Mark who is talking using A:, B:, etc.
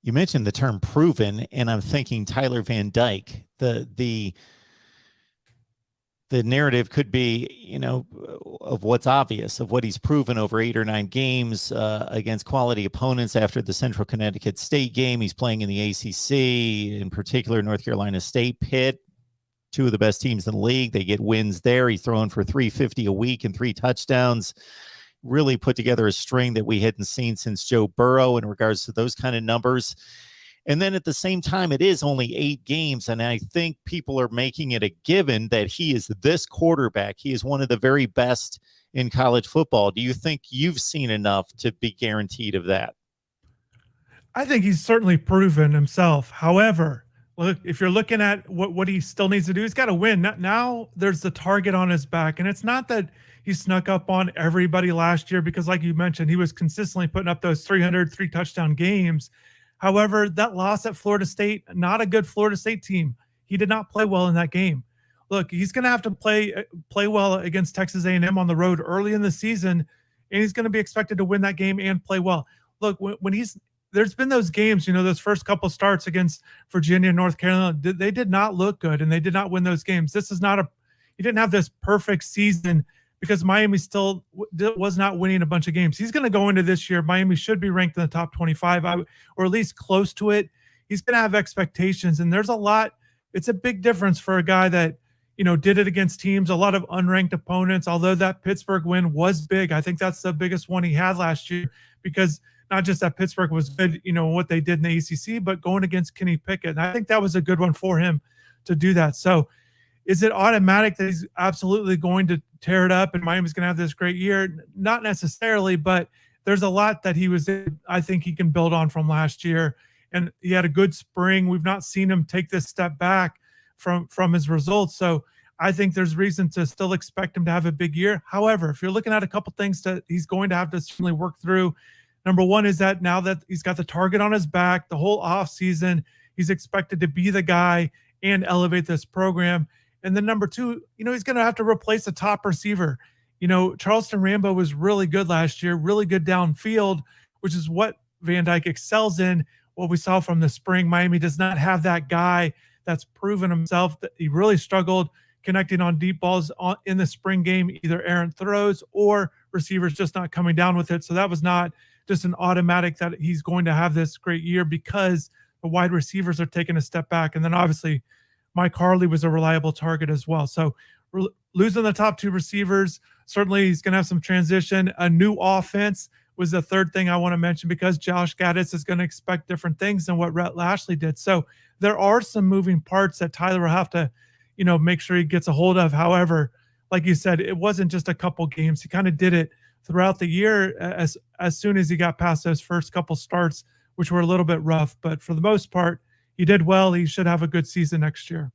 A: You mentioned the term proven, and I'm thinking Tyler Van Dyke. The narrative could be, of what's obvious, of what he's proven over 8 or 9 games against quality opponents after the Central Connecticut State game. He's playing in the ACC, in particular North Carolina State, Pitt, two of the best teams in the league. They get wins there. He's throwing for 350 a week and 3 touchdowns. Really put together a string that we hadn't seen since Joe Burrow in regards to those kind of numbers. And then at the same time, it is only 8 games, and I think people are making it a given that he is this quarterback. He is one of the very best in college football. Do you think you've seen enough to be guaranteed of that?
B: I think he's certainly proven himself. However, look, if you're looking at what he still needs to do, he's got to win. Now there's the target on his back, and it's not that he snuck up on everybody last year because, like you mentioned, he was consistently putting up those 303 touchdown games. However, that loss at Florida State, not a good Florida State team. He did not play well in that game. Look, he's going to have to play well against Texas A&M on the road early in the season, and he's going to be expected to win that game and play well. Look, there's been those games, those first couple starts against Virginia and North Carolina, they did not look good, and they did not win those games. He didn't have this perfect season because Miami still was not winning a bunch of games. He's going to go into this year. Miami should be ranked in the top 25, or at least close to it. He's going to have expectations, and there's a lot. It's a big difference for a guy that, did it against teams, a lot of unranked opponents, although that Pittsburgh win was big. I think that's the biggest one he had last year because not just that Pittsburgh was good, what they did in the ACC, but going against Kenny Pickett. And I think that was a good one for him to do that. So is it automatic that he's absolutely going to tear it up and Miami's going to have this great year? Not necessarily, but there's a lot that I think he can build on from last year. And he had a good spring. We've not seen him take this step back from his results. So I think there's reason to still expect him to have a big year. However, if you're looking at a couple things that he's going to have to certainly work through, number one is that now that he's got the target on his back, the whole offseason, he's expected to be the guy and elevate this program. And then number two, he's going to have to replace the top receiver. Charleston Rambo was really good last year, really good downfield, which is what Van Dyke excels in. What we saw from the spring, Miami does not have that guy that's proven himself. That he really struggled connecting on deep balls in the spring game, either errant throws or receivers just not coming down with it. So that was not just an automatic that he's going to have this great year because the wide receivers are taking a step back. And then obviously Mike Harley was a reliable target as well. So losing the top 2 receivers, certainly he's going to have some transition. A new offense was the third thing I want to mention because Josh Gaddis is going to expect different things than what Rhett Lashley did. So there are some moving parts that Tyler will have to, make sure he gets a hold of. However, like you said, it wasn't just a couple games. He kind of did it throughout the year as soon as he got past those first couple starts, which were a little bit rough. But for the most part, he did well. He should have a good season next year.